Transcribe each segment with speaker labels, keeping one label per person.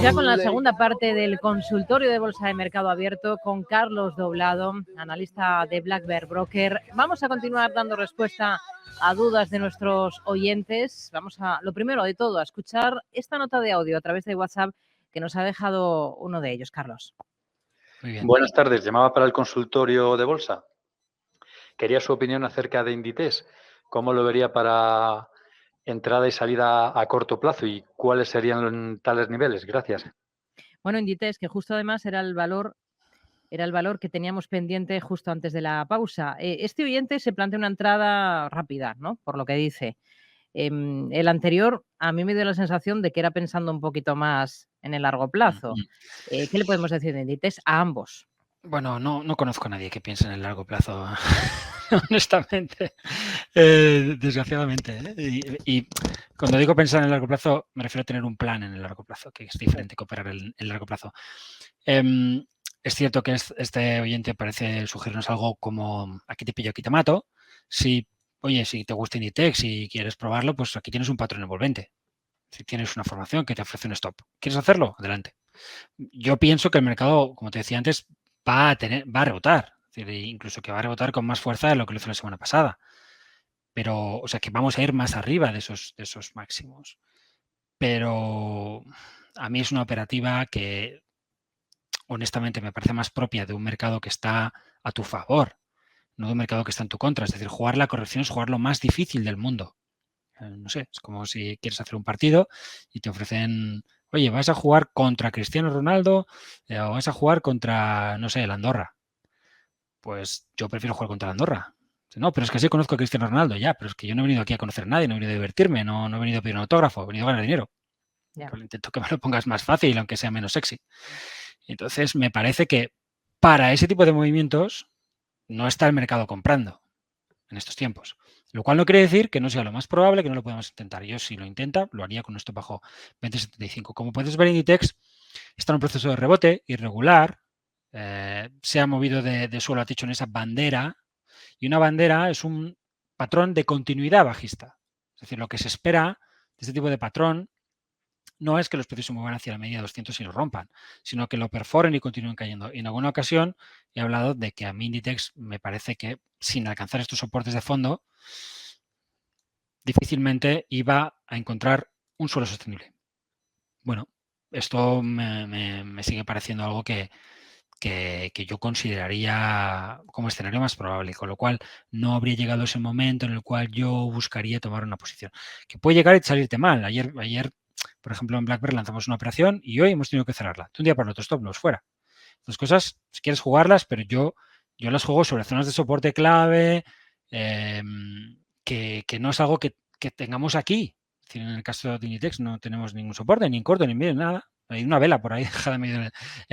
Speaker 1: Vamos ya con la segunda parte del consultorio de Bolsa de Mercado Abierto con Carlos Doblado, analista de Black Bear Broker. Vamos a continuar dando respuesta a dudas de nuestros oyentes. Vamos a, lo primero de todo, a escuchar esta nota de audio a través de WhatsApp que nos ha dejado uno de ellos, Carlos.
Speaker 2: Muy bien.
Speaker 3: Buenas tardes, llamaba para el consultorio de bolsa. Quería su opinión acerca de Inditex. ¿Cómo lo vería para entrada y salida a corto plazo y cuáles serían tales niveles? Gracias.
Speaker 1: Bueno, Inditex, que justo además era el valor que teníamos pendiente justo antes de la pausa. Este oyente se plantea una entrada rápida, ¿no? Por lo que dice. El anterior a mí me dio la sensación de que era pensando un poquito más en el largo plazo. ¿Qué le podemos decir de Inditex a ambos?
Speaker 2: Bueno, no conozco a nadie que piense en el largo plazo, honestamente, desgraciadamente. Y cuando digo pensar en el largo plazo, me refiero a tener un plan en el largo plazo, que es diferente que operar en el largo plazo. Es cierto que este oyente parece sugerirnos algo como aquí te pillo, aquí te mato. Si te gusta Inditex y quieres probarlo, pues aquí tienes un patrón envolvente. Si tienes una formación que te ofrece un stop. ¿Quieres hacerlo? Adelante. Yo pienso que el mercado, como te decía antes, va a rebotar. Es decir, incluso que va a rebotar con más fuerza de lo que lo hizo la semana pasada. Pero, o sea, que vamos a ir más arriba de esos máximos. Pero a mí es una operativa que, honestamente, me parece más propia de un mercado que está a tu favor, no de un mercado que está en tu contra. Es decir, jugar la corrección es jugar lo más difícil del mundo. No sé, es como si quieres hacer un partido y te ofrecen, oye, vas a jugar contra Cristiano Ronaldo o vas a jugar contra, no sé, el Andorra. Pues yo prefiero jugar contra el Andorra. No, pero es que sí conozco a Cristiano Ronaldo, ya, pero es que yo no he venido aquí a conocer a nadie, no he venido a divertirme, no he venido a pedir un autógrafo, he venido a ganar dinero. Pues intento que me lo pongas más fácil, aunque sea menos sexy. Entonces, me parece que para ese tipo de movimientos no está el mercado comprando en estos tiempos. Lo cual no quiere decir que no sea lo más probable que no lo podamos intentar. Yo, si lo intenta, lo haría con esto bajo 20.75. Como puedes ver, Inditex está en un proceso de rebote irregular. Se ha movido de suelo a techo en esa bandera. Y una bandera es un patrón de continuidad bajista. Es decir, lo que se espera de este tipo de patrón no es que los precios se muevan hacia la media de 200 y lo rompan, sino que lo perforen y continúen cayendo. Y en alguna ocasión he hablado de que a mí Inditex me parece que sin alcanzar estos soportes de fondo, difícilmente iba a encontrar un suelo sostenible. Bueno, esto me sigue pareciendo algo que yo consideraría como escenario más probable, con lo cual no habría llegado ese momento en el cual yo buscaría tomar una posición. Que puede llegar y salirte mal. Ayer por ejemplo, en Black Bear lanzamos una operación y hoy hemos tenido que cerrarla. De un día para el otro, stop loss, fuera. Las cosas, si quieres jugarlas, pero yo las juego sobre zonas de soporte clave, que no es algo que tengamos aquí. Es decir, en el caso de Inditex no tenemos ningún soporte, ni en corto, ni en medio, nada. Hay una vela por ahí dejada en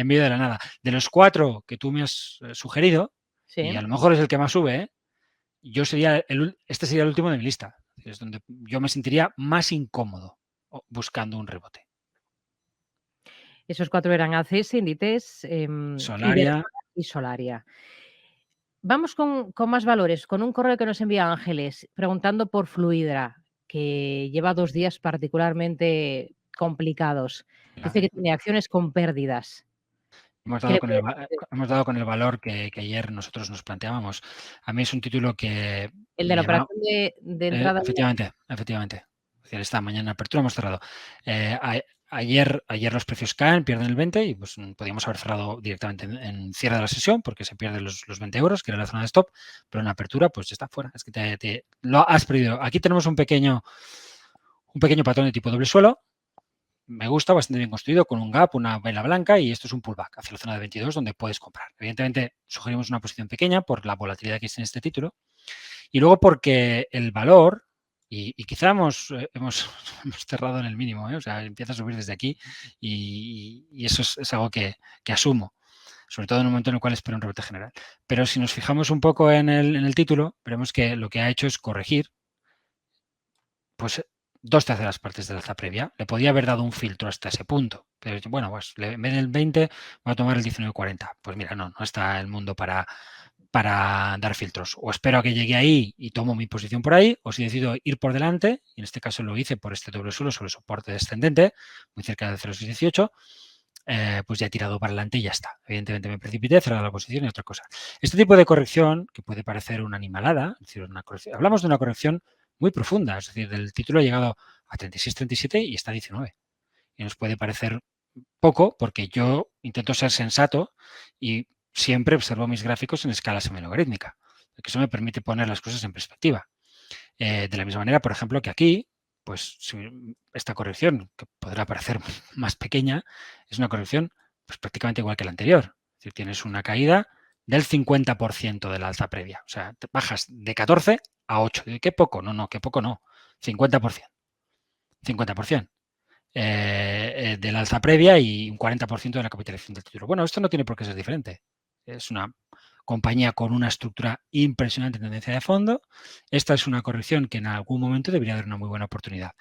Speaker 2: medio de la nada. De los 4 que tú me has sugerido,
Speaker 1: sí,
Speaker 2: y a lo mejor es el que más sube, este sería el último de mi lista. Es donde yo me sentiría más incómodo buscando un rebote.
Speaker 1: Esos 4 eran ACS, Inditex,
Speaker 2: Solaria
Speaker 1: y Solaria. Vamos con más valores, con un correo que nos envía Ángeles preguntando por Fluidra, que lleva 2 días particularmente complicados. Dice que tiene acciones con pérdidas.
Speaker 2: Hemos dado con el valor que ayer nosotros nos planteábamos. A mí es un título que
Speaker 1: El de la operación de entrada.
Speaker 2: Efectivamente. Es decir, esta mañana en apertura hemos cerrado. Ayer los precios caen, pierden el 20 y pues podríamos haber cerrado directamente en cierre de la sesión porque se pierden los 20 euros, que era la zona de stop, pero en apertura pues está fuera. Es que lo has perdido. Aquí tenemos un pequeño patrón de tipo doble suelo. Me gusta, bastante bien construido, con un gap, una vela blanca y esto es un pullback hacia la zona de 22 donde puedes comprar. Evidentemente sugerimos una posición pequeña por la volatilidad que es en este título y luego porque el valor, y quizá hemos cerrado en el mínimo, o sea, empieza a subir desde aquí y eso es algo que asumo, sobre todo en un momento en el cual espero un rebote general. Pero si nos fijamos un poco en el título, veremos que lo que ha hecho es corregir pues 2/3 partes de la alza previa. Le podía haber dado un filtro hasta ese punto, pero bueno, pues en vez del 20 voy a tomar el 19.40. Pues mira, no está el mundo para para dar filtros. O espero a que llegue ahí y tomo mi posición por ahí, o si decido ir por delante, y en este caso lo hice por este doble suelo sobre soporte descendente, muy cerca de 0,618, pues ya he tirado para adelante y ya está. Evidentemente me precipité, he cerrado la posición y otra cosa. Este tipo de corrección, que puede parecer una animalada, es decir, hablamos de una corrección muy profunda, es decir, el título ha llegado a 36-37 y está a 19. Y nos puede parecer poco porque yo intento ser sensato y siempre observo mis gráficos en escala semilogarítmica, porque eso me permite poner las cosas en perspectiva. De la misma manera, por ejemplo, que aquí, pues esta corrección, que podrá parecer más pequeña, es una corrección pues, prácticamente igual que la anterior. Es decir, tienes una caída del 50% de la alza previa. O sea, te bajas de 14 a 8. ¿Qué poco? No, qué poco no. 50%. 50%. De la alza previa y un 40% de la capitalización del título. Bueno, esto no tiene por qué ser diferente. Es una compañía con una estructura impresionante en tendencia de fondo. Esta es una corrección que en algún momento debería dar una muy buena oportunidad.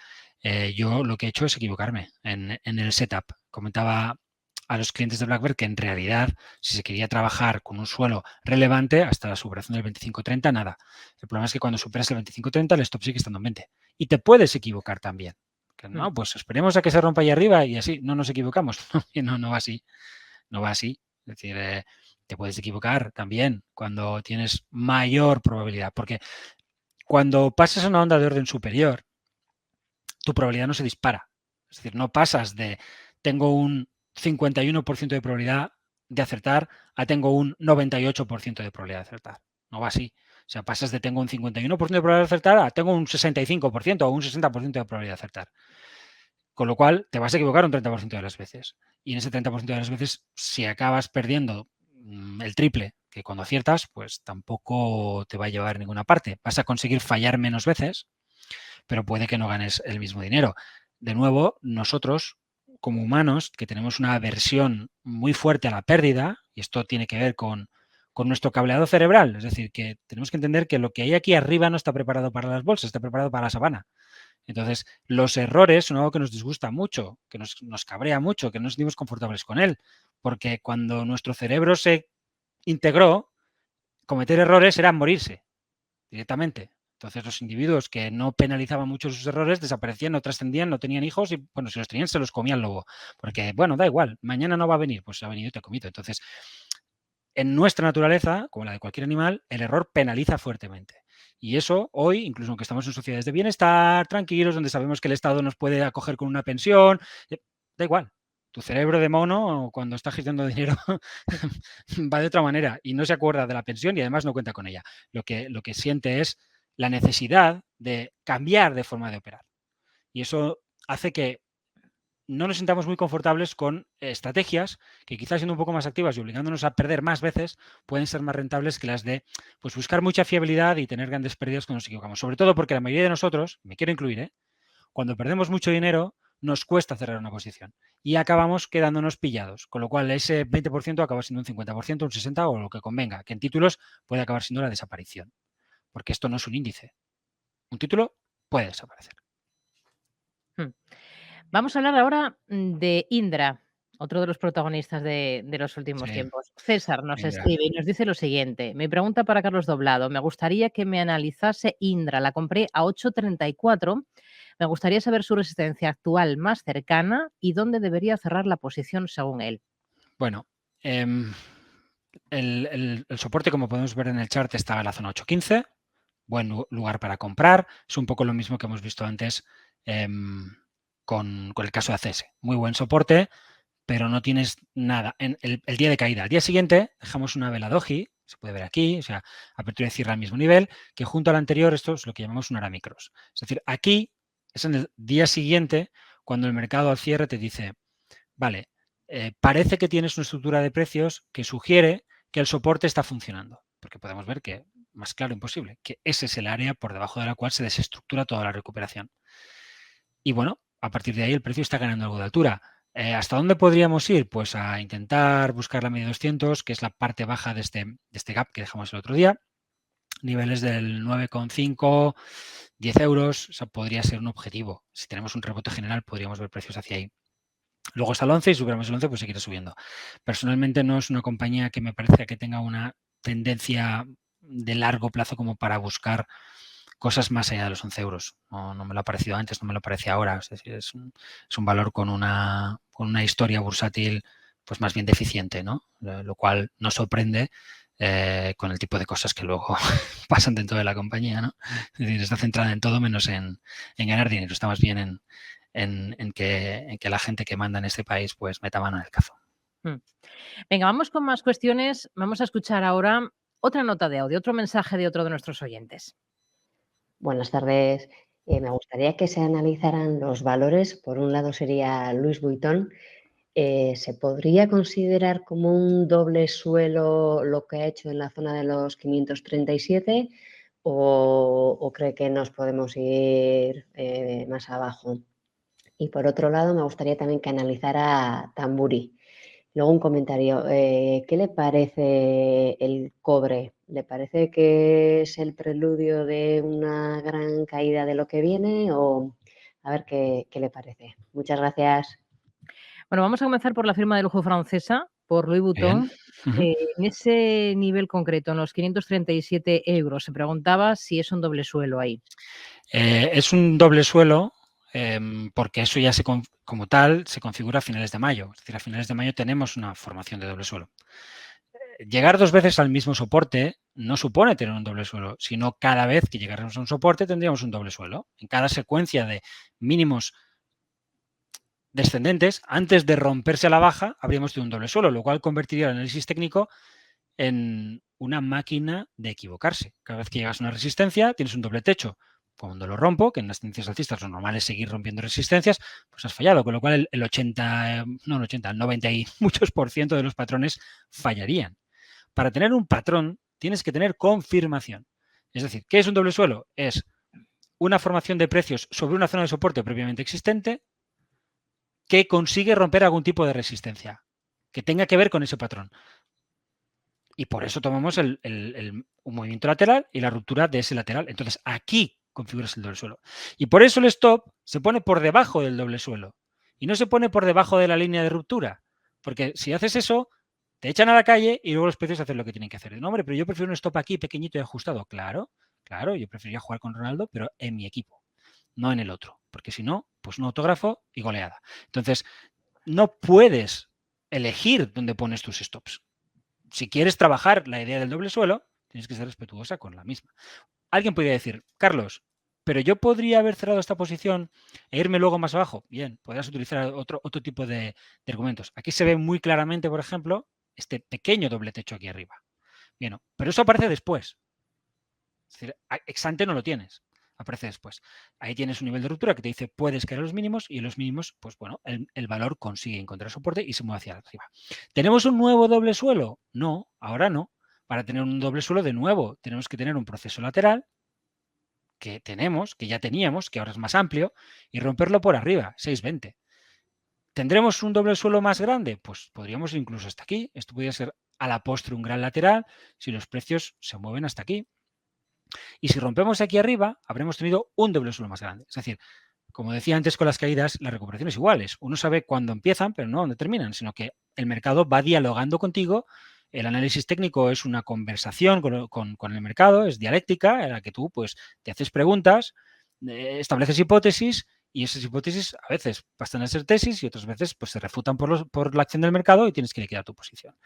Speaker 2: Yo lo que he hecho es equivocarme en el setup. Comentaba a los clientes de BlackBerry que en realidad, si se quería trabajar con un suelo relevante hasta la superación del 25-30, nada. El problema es que cuando superas el 25-30, el stop sigue estando en 20. Y te puedes equivocar también. Que no, pues esperemos a que se rompa ahí arriba y así no nos equivocamos. No va así. No va así. Es decir, te puedes equivocar también cuando tienes mayor probabilidad. Porque cuando pasas a una onda de orden superior, tu probabilidad no se dispara. Es decir, no pasas de tengo un 51% de probabilidad de acertar a tengo un 98% de probabilidad de acertar. No va así. O sea, pasas de tengo un 51% de probabilidad de acertar a tengo un 65% o un 60% de probabilidad de acertar. Con lo cual, te vas a equivocar un 30% de las veces. Y en ese 30% de las veces, si acabas perdiendo el triple que cuando aciertas, pues tampoco te va a llevar a ninguna parte. Vas a conseguir fallar menos veces, pero puede que no ganes el mismo dinero. De nuevo, nosotros, como humanos, que tenemos una aversión muy fuerte a la pérdida, y esto tiene que ver con nuestro cableado cerebral, es decir, que tenemos que entender que lo que hay aquí arriba no está preparado para las bolsas, está preparado para la sabana. Entonces, los errores son algo que nos disgusta mucho, que nos cabrea mucho, que no nos sentimos confortables con él, porque cuando nuestro cerebro se integró, cometer errores era morirse directamente. Entonces, los individuos que no penalizaban mucho sus errores desaparecían, no trascendían, no tenían hijos y, bueno, si los tenían se los comía el lobo. Porque, bueno, da igual, mañana no va a venir, pues ha venido y te ha comido. Entonces, en nuestra naturaleza, como la de cualquier animal, el error penaliza fuertemente. Y eso hoy, incluso aunque estamos en sociedades de bienestar, tranquilos, donde sabemos que el Estado nos puede acoger con una pensión, da igual. Tu cerebro de mono, cuando está gestionando dinero, va de otra manera y no se acuerda de la pensión y además no cuenta con ella. Lo que siente es la necesidad de cambiar de forma de operar. Y eso hace que no nos sintamos muy confortables con estrategias que quizás siendo un poco más activas y obligándonos a perder más veces pueden ser más rentables que las de pues, buscar mucha fiabilidad y tener grandes pérdidas cuando nos equivocamos. Sobre todo porque la mayoría de nosotros, me quiero incluir, cuando perdemos mucho dinero nos cuesta cerrar una posición y acabamos quedándonos pillados, con lo cual ese 20% acaba siendo un 50%, un 60% o lo que convenga, que en títulos puede acabar siendo la desaparición, porque esto no es un índice. Un título puede desaparecer.
Speaker 1: Vamos a hablar ahora de Indra, otro de los protagonistas de los últimos tiempos. César nos escribe y nos dice lo siguiente. Mi pregunta para Carlos Doblado. Me gustaría que me analizase Indra. La compré a 8,34. Me gustaría saber su resistencia actual más cercana y dónde debería cerrar la posición según él.
Speaker 2: Bueno, el soporte, como podemos ver en el chart, está en la zona 8,15. Buen lugar para comprar. Es un poco lo mismo que hemos visto antes con el caso de ACS. Muy buen soporte, pero no tienes nada. En el día de caída. Al día siguiente dejamos una vela doji, se puede ver aquí, o sea, apertura y cierre al mismo nivel, que junto al anterior esto es lo que llamamos un hora micros. Es decir, aquí es en el día siguiente cuando el mercado al cierre te dice, vale, parece que tienes una estructura de precios que sugiere que el soporte está funcionando, porque podemos ver que, más claro imposible, que ese es el área por debajo de la cual se desestructura toda la recuperación. Y bueno, a partir de ahí el precio está ganando algo de altura. ¿Hasta dónde podríamos ir? Pues a intentar buscar la media 200, que es la parte baja de este gap que dejamos el otro día. Niveles del 9,5, 10 euros, eso podría ser un objetivo. Si tenemos un rebote general, podríamos ver precios hacia ahí. Luego está el 11 y si superamos el 11, pues seguirá subiendo. Personalmente no es una compañía que me parezca que tenga una tendencia de largo plazo como para buscar cosas más allá de los 11 euros. No me lo ha parecido antes, no me lo parece ahora. Es decir, es un valor con una historia bursátil pues más bien deficiente, ¿no? Lo cual no sorprende con el tipo de cosas que luego pasan dentro de la compañía, ¿no? Es decir, está centrada en todo menos en ganar dinero. Está más bien en que la gente que manda en este país pues meta mano en el cazo.
Speaker 1: Venga, vamos con más cuestiones. Vamos a escuchar ahora otra nota de audio, otro mensaje de otro de nuestros oyentes.
Speaker 4: Buenas tardes. Me gustaría que se analizaran los valores. Por un lado sería Louis Vuitton. ¿Se podría considerar como un doble suelo lo que ha hecho en la zona de los 537 o cree que nos podemos ir más abajo? Y por otro lado, me gustaría también que analizara Tamburi. Luego un comentario. ¿Qué le parece el cobre? ¿Le parece que es el preludio de una gran caída de lo que viene? O a ver qué le parece. Muchas gracias.
Speaker 1: Bueno, vamos a comenzar por la firma de lujo francesa, por Louis Vuitton. En ese nivel concreto, en los 537 euros, se preguntaba si es un doble suelo ahí.
Speaker 2: Es un doble suelo porque eso ya como tal se configura a finales de mayo. Es decir, a finales de mayo tenemos una formación de doble suelo. Llegar 2 veces al mismo soporte no supone tener un doble suelo, sino cada vez que llegáramos a un soporte tendríamos un doble suelo. En cada secuencia de mínimos descendentes, antes de romperse a la baja, habríamos tenido un doble suelo, lo cual convertiría el análisis técnico en una máquina de equivocarse. Cada vez que llegas a una resistencia, tienes un doble techo. Cuando lo rompo, que en las tendencias alcistas lo normal es seguir rompiendo resistencias, pues has fallado, con lo cual el 90 y muchos % de los patrones fallarían. Para tener un patrón, tienes que tener confirmación. Es decir, ¿qué es un doble suelo? Es una formación de precios sobre una zona de soporte previamente existente que consigue romper algún tipo de resistencia que tenga que ver con ese patrón. Y por eso tomamos un movimiento lateral y la ruptura de ese lateral. Entonces, aquí configuras el doble suelo. Y por eso el stop se pone por debajo del doble suelo y no se pone por debajo de la línea de ruptura. Porque si haces eso, te echan a la calle y luego los precios hacen lo que tienen que hacer. No, hombre, pero yo prefiero un stop aquí pequeñito y ajustado. Claro, yo preferiría jugar con Ronaldo, pero en mi equipo, no en el otro. Porque si no, pues un autógrafo y goleada. Entonces, no puedes elegir dónde pones tus stops. Si quieres trabajar la idea del doble suelo, tienes que ser respetuosa con la misma. Alguien podría decir, Carlos, pero yo podría haber cerrado esta posición e irme luego más abajo. Bien, podrías utilizar otro tipo de argumentos. Aquí se ve muy claramente, por ejemplo, este pequeño doble techo aquí arriba. Bien, pero eso aparece después. Es decir, ex ante no lo tienes. Aparece después. Ahí tienes un nivel de ruptura que te dice puedes caer a los mínimos y en los mínimos, pues bueno, el valor consigue encontrar soporte y se mueve hacia arriba. ¿Tenemos un nuevo doble suelo? No, ahora no. Para tener un doble suelo, de nuevo, tenemos que tener un proceso lateral que ya teníamos, que ahora es más amplio, y romperlo por arriba, 620. ¿Tendremos un doble suelo más grande? Pues podríamos incluso hasta aquí. Esto podría ser a la postre un gran lateral si los precios se mueven hasta aquí. Y si rompemos aquí arriba, habremos tenido un doble suelo más grande. Es decir, como decía antes con las caídas, la recuperación es igual. Uno sabe cuándo empiezan, pero no dónde terminan, sino que el mercado va dialogando contigo. El análisis técnico es una conversación con el mercado, es dialéctica, en la que tú pues, te haces preguntas, estableces hipótesis y esas hipótesis a veces pasan a ser tesis y otras veces pues, se refutan por la acción del mercado y tienes que liquidar tu posición.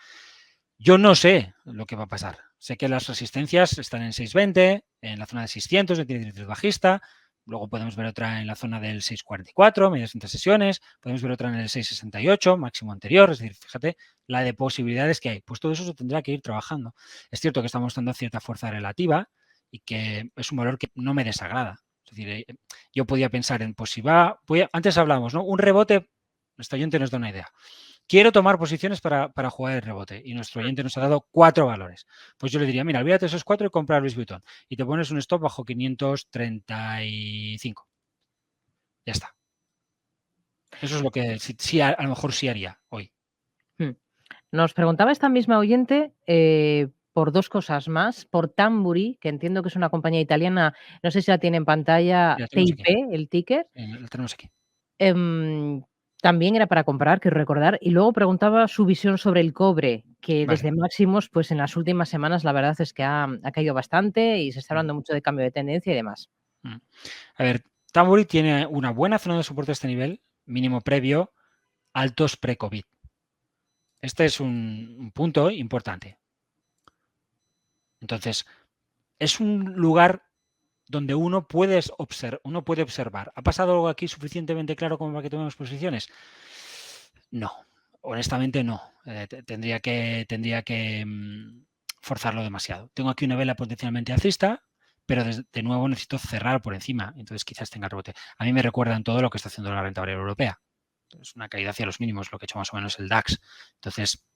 Speaker 2: Yo no sé lo que va a pasar. Sé que las resistencias están en 620, en la zona de 600, de directriz bajista. Luego podemos ver otra en la zona del 644, medias intersesiones. Podemos ver otra en el 668, máximo anterior. Es decir, fíjate la de posibilidades que hay. Pues todo eso se tendrá que ir trabajando. Es cierto que estamos dando cierta fuerza relativa y que es un valor que no me desagrada. Es decir, yo podía pensar en, pues si va... Antes hablábamos, ¿no? Un rebote, nuestro oyente nos da una idea. Quiero tomar posiciones para jugar el rebote y nuestro oyente nos ha dado 4 valores. Pues yo le diría, mira, olvídate esos 4 y comprar Louis Vuitton. Y te pones un stop bajo 535. Ya está. Eso es lo que sí, a lo mejor sí haría hoy.
Speaker 1: Nos preguntaba esta misma oyente por 2 cosas más. Por Tamburi, que entiendo que es una compañía italiana, no sé si la tiene en pantalla, TIP, el ticker.
Speaker 2: Lo tenemos aquí.
Speaker 1: También era para comprar, quiero recordar. Y luego preguntaba su visión sobre el cobre, que
Speaker 2: Vale.
Speaker 1: desde máximos, pues en las últimas semanas la verdad es que ha caído bastante y se está hablando mucho de cambio de tendencia y demás.
Speaker 2: A ver, Tambury tiene una buena zona de soporte a este nivel, mínimo previo, altos pre-COVID. Este es un punto importante. Entonces, es un lugar donde uno puede observar. ¿Ha pasado algo aquí suficientemente claro como para que tomemos posiciones? No, honestamente no. Tendría que forzarlo demasiado. Tengo aquí una vela potencialmente alcista, pero de nuevo necesito cerrar por encima. Entonces quizás tenga rebote. A mí me recuerdan todo lo que está haciendo la renta variable europea. Es una caída hacia los mínimos, lo que ha hecho más o menos el DAX. Entonces,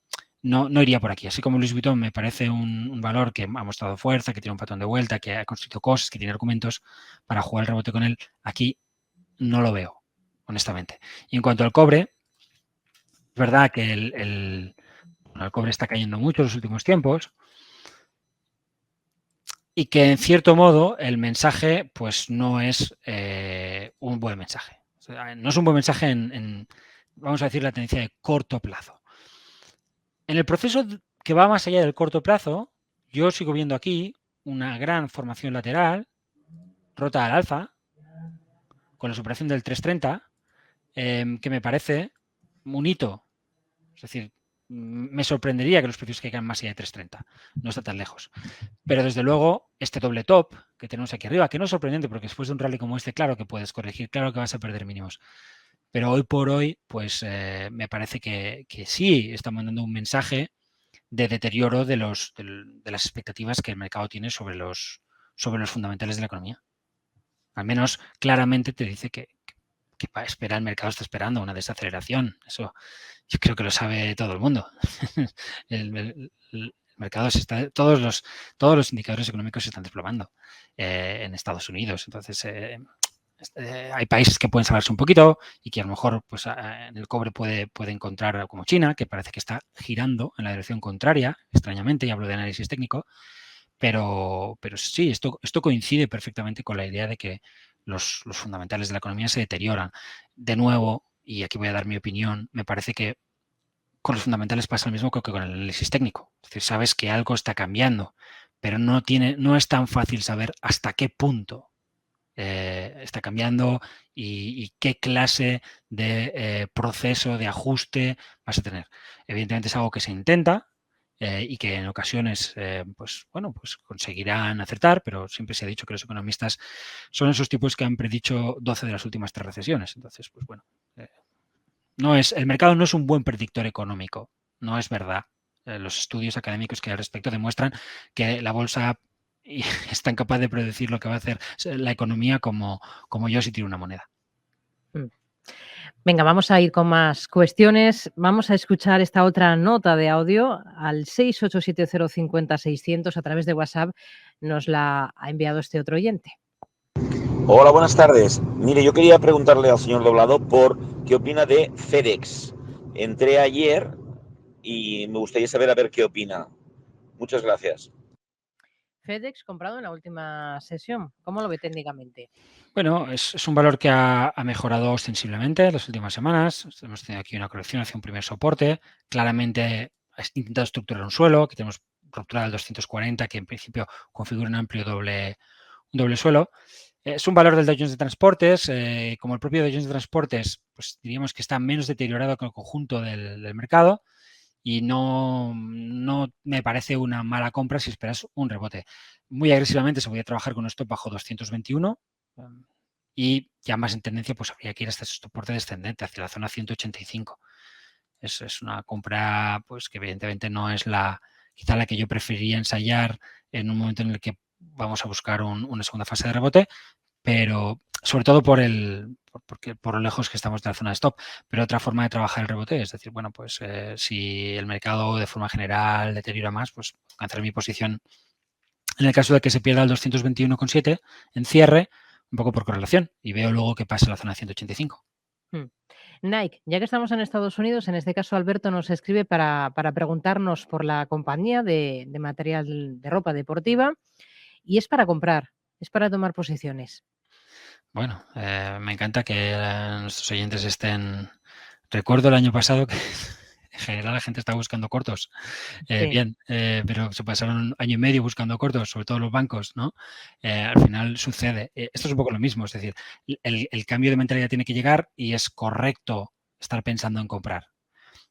Speaker 2: no iría por aquí. Así como Louis Vuitton me parece un valor que ha mostrado fuerza, que tiene un patrón de vuelta, que ha construido cosas, que tiene argumentos para jugar el rebote con él, aquí no lo veo, honestamente. Y en cuanto al cobre, es verdad que el cobre está cayendo mucho en los últimos tiempos y que en cierto modo el mensaje pues no es un buen mensaje. O sea, no es un buen mensaje vamos a decir, la tendencia de corto plazo. En el proceso que va más allá del corto plazo, yo sigo viendo aquí una gran formación lateral, rota al alza, con la superación del 330, que me parece un hito. Es decir, me sorprendería que los precios caigan más allá de 330. No está tan lejos. Pero desde luego, este doble top que tenemos aquí arriba, que no es sorprendente porque después de un rally como este, claro que puedes corregir, claro que vas a perder mínimos. Pero hoy por hoy, pues me parece que sí está mandando un mensaje de deterioro de las expectativas que el mercado tiene sobre los fundamentales de la economía. Al menos claramente te dice que el mercado está esperando una desaceleración. Eso yo creo que lo sabe todo el mundo. el mercado todos los indicadores económicos se están desplomando en Estados Unidos. Entonces, hay países que pueden salvarse un poquito y que a lo mejor pues, en el cobre puede encontrar, como China, que parece que está girando en la dirección contraria, extrañamente, y hablo de análisis técnico, pero sí, esto coincide perfectamente con la idea de que los fundamentales de la economía se deterioran. De nuevo, y aquí voy a dar mi opinión, me parece que con los fundamentales pasa lo mismo que con el análisis técnico. Es decir, sabes que algo está cambiando, pero no es tan fácil saber hasta qué punto está cambiando y qué clase de proceso de ajuste vas a tener. Evidentemente es algo que se intenta y que en ocasiones pues conseguirán acertar, pero siempre se ha dicho que los economistas son esos tipos que han predicho 12 de las últimas 3 recesiones. Entonces, pues bueno, el mercado no es un buen predictor económico, no es verdad. Los estudios académicos que hay al respecto demuestran que la bolsa es tan capaz de predecir lo que va a hacer la economía como yo si tiro una moneda.
Speaker 1: Venga, vamos a ir con más cuestiones. Vamos a escuchar esta otra nota de audio al 687050600 a través de WhatsApp. Nos la ha enviado este otro oyente.
Speaker 5: Hola, buenas tardes. Mire, yo quería preguntarle al señor Doblado por qué opina de FedEx. Entré ayer y me gustaría saber a ver qué opina. Muchas gracias.
Speaker 1: FedEx comprado en la última sesión. ¿Cómo lo ve técnicamente?
Speaker 2: Bueno, es un valor que ha mejorado ostensiblemente en las últimas semanas. Hemos tenido aquí una corrección hacia un primer soporte. Claramente ha intentado estructurar un suelo. Aquí tenemos ruptura del 240, que en principio configura un amplio doble suelo. Es un valor del Dow Jones de Transportes. Como el propio Dow Jones de Transportes, pues diríamos que está menos deteriorado que el conjunto del mercado. Y no me parece una mala compra si esperas un rebote. Muy agresivamente se podría trabajar con un stop bajo 221 y ya más en tendencia pues habría que ir hasta ese soporte descendente hacia la zona 185. Es una compra pues que evidentemente no es quizá la que yo preferiría ensayar en un momento en el que vamos a buscar una segunda fase de rebote, pero sobre todo por lo lejos que estamos de la zona de stop. Pero otra forma de trabajar el rebote es decir, bueno, pues si el mercado de forma general deteriora más, pues cancelar mi posición en el caso de que se pierda el 221,7 en cierre, un poco por correlación, y veo luego qué pasa en la zona de 185.
Speaker 1: Nike, ya que estamos en Estados Unidos, en este caso Alberto nos escribe para preguntarnos por la compañía de material de ropa deportiva y es para comprar, es para tomar posiciones.
Speaker 2: Bueno, me encanta que nuestros oyentes estén... Recuerdo el año pasado que en general la gente está buscando cortos.
Speaker 1: Sí.
Speaker 2: Bien, pero se pasaron 1 año y medio buscando cortos, sobre todo los bancos, ¿no? Al final sucede. Esto es un poco lo mismo, es decir, el cambio de mentalidad tiene que llegar y es correcto estar pensando en comprar.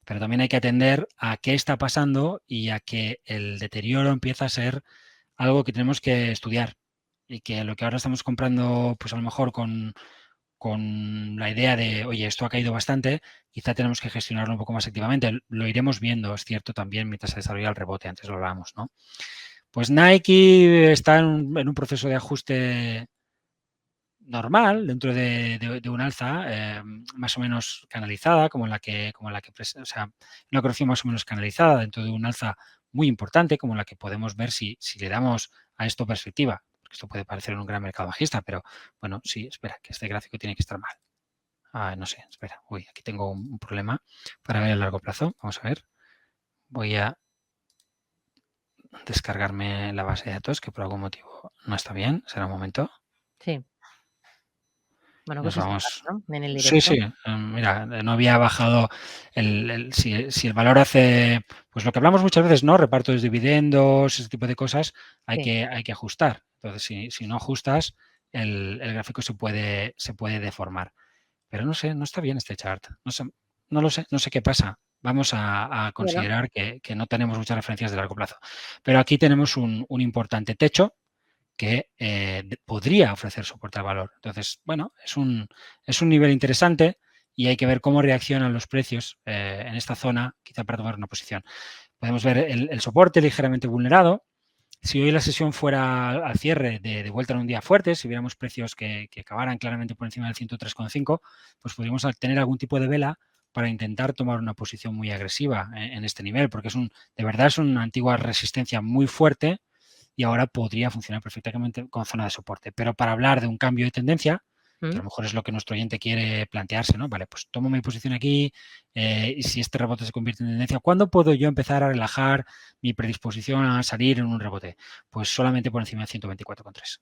Speaker 2: Pero también hay que atender a qué está pasando y a que el deterioro empieza a ser algo que tenemos que estudiar y que lo que ahora estamos comprando, pues a lo mejor con la idea de, oye, esto ha caído bastante, quizá tenemos que gestionarlo un poco más activamente. Lo iremos viendo, es cierto, también mientras se desarrolla el rebote, antes lo hablábamos, ¿no? Pues Nike está en un proceso de ajuste normal dentro de un alza más o menos canalizada, o sea, una corrección más o menos canalizada dentro de un alza muy importante, como la que podemos ver si le damos a esto perspectiva. Porque esto puede parecer un gran mercado bajista, pero bueno, sí, espera, que este gráfico tiene que estar mal. No sé, espera, uy, aquí tengo un problema para ver a largo plazo. Vamos a ver. Voy a descargarme la base de datos, que por algún motivo no está bien. Será un momento.
Speaker 1: Sí. Bueno,
Speaker 2: Nos
Speaker 1: cosas que
Speaker 2: vamos.
Speaker 1: pasan, ¿no? En el
Speaker 2: Sí,
Speaker 1: directo.
Speaker 2: sí. Mira, no había bajado si el valor hace, pues lo que hablamos muchas veces, ¿no? Reparto de dividendos, ese tipo de cosas, hay
Speaker 1: Sí.
Speaker 2: que ajustar. Entonces, si no ajustas, el gráfico se puede deformar. Pero no sé, no está bien este chart. No lo sé, no sé qué pasa. Vamos a
Speaker 1: Bueno,
Speaker 2: considerar que no tenemos muchas referencias de largo plazo. Pero aquí tenemos un importante techo que podría ofrecer soporte al valor. Entonces, bueno, es un nivel interesante y hay que ver cómo reaccionan los precios en esta zona, quizá para tomar una posición. Podemos ver el soporte ligeramente vulnerado. Si hoy la sesión fuera al cierre de vuelta en un día fuerte, si viéramos precios que acabaran claramente por encima del 103,5, pues podríamos tener algún tipo de vela para intentar tomar una posición muy agresiva en este nivel, porque de verdad es una antigua resistencia muy fuerte y ahora podría funcionar perfectamente como zona de soporte. Pero para hablar de un cambio de tendencia, que a lo mejor es lo que nuestro oyente quiere plantearse, ¿no? Vale, pues tomo mi posición aquí y si este rebote se convierte en tendencia, ¿cuándo puedo yo empezar a relajar mi predisposición a salir en un rebote? Pues solamente por encima de 124,3.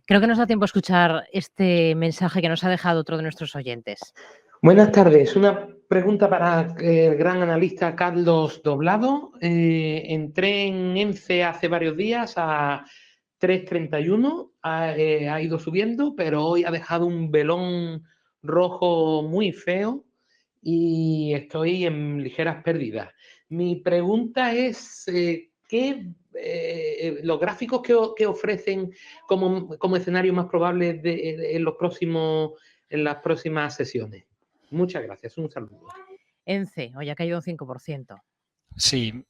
Speaker 1: creo que nos da tiempo a escuchar este mensaje que nos ha dejado otro de nuestros oyentes.
Speaker 6: Buenas tardes. Una pregunta para el gran analista Carlos Doblado. Entré en ENCE hace varios días a 3,31. Ha ido subiendo, pero hoy ha dejado un velón rojo muy feo y estoy en ligeras pérdidas. Mi pregunta es, los gráficos que ofrecen como escenario más probable en las próximas sesiones? Muchas gracias, un saludo.
Speaker 1: ENCE, hoy ha caído un 5%.
Speaker 2: Sí.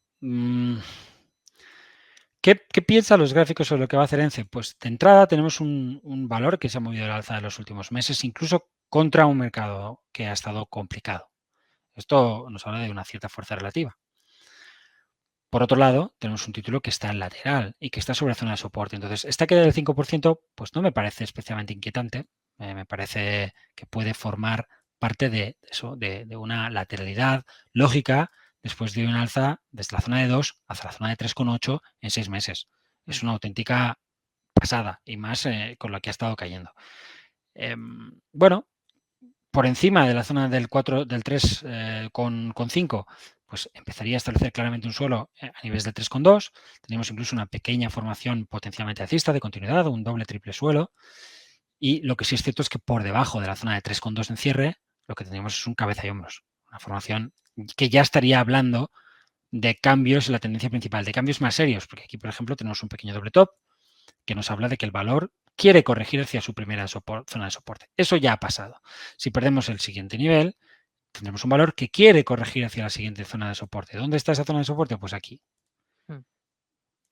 Speaker 2: ¿Qué piensan los gráficos sobre lo que va a hacer ENCE? Pues de entrada tenemos un valor que se ha movido al alza en los últimos meses, incluso contra un mercado que ha estado complicado. Esto nos habla de una cierta fuerza relativa. Por otro lado, tenemos un título que está en lateral y que está sobre la zona de soporte. Entonces, esta queda del 5%, pues no me parece especialmente inquietante. Me parece que puede formar parte de eso, de una lateralidad lógica después de un alza desde la zona de 2 hacia la zona de 3,8 en 6 meses. Es una auténtica pasada y más con lo que ha estado cayendo. Bueno, por encima de la zona del 3,5, pues empezaría a establecer claramente un suelo a niveles de 3,2. Tenemos incluso una pequeña formación potencialmente alcista de continuidad, un doble triple suelo. Y lo que sí es cierto es que por debajo de la zona de 3,2 en cierre, lo que tenemos es un cabeza y hombros. Una formación que ya estaría hablando de cambios en la tendencia principal, de cambios más serios, porque aquí, por ejemplo, tenemos un pequeño doble top que nos habla de que el valor quiere corregir hacia su primera zona de soporte. Eso ya ha pasado. Si perdemos el siguiente nivel, tendremos un valor que quiere corregir hacia la siguiente zona de soporte. ¿Dónde está esa zona de soporte? Pues aquí.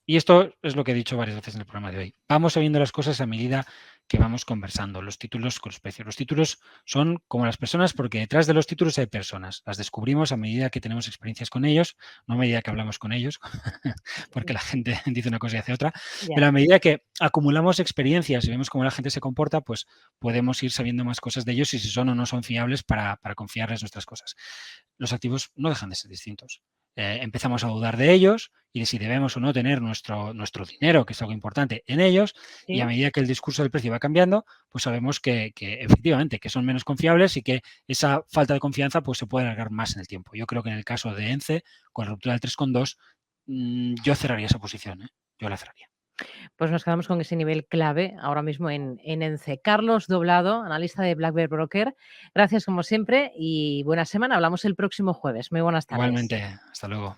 Speaker 2: Y esto es lo que he dicho varias veces en el programa de hoy. Vamos sabiendo las cosas a medida que vamos conversando, los títulos con los precios. Los títulos son como las personas porque detrás de los títulos hay personas. Las descubrimos a medida que tenemos experiencias con ellos, no a medida que hablamos con ellos, porque la gente dice una cosa y hace otra, pero a medida que acumulamos experiencias y vemos cómo la gente se comporta, pues podemos ir sabiendo más cosas de ellos y si son o no son fiables para confiarles nuestras cosas. Los activos no dejan de ser distintos. empezamos a dudar de ellos y de si debemos o no tener nuestro dinero, que es algo importante, en ellos, y a medida que el discurso del precio va cambiando, pues sabemos que efectivamente que son menos confiables y que esa falta de confianza pues se puede alargar más en el tiempo. Yo creo que en el caso de ENCE, con la ruptura del 3,2, yo cerraría esa posición, yo la cerraría.
Speaker 1: Pues nos quedamos con ese nivel clave ahora mismo en ENCE. Carlos Doblado, analista de Black Bear Broker, gracias como siempre y buena semana. Hablamos el próximo jueves. Muy buenas tardes.
Speaker 2: Igualmente, hasta luego.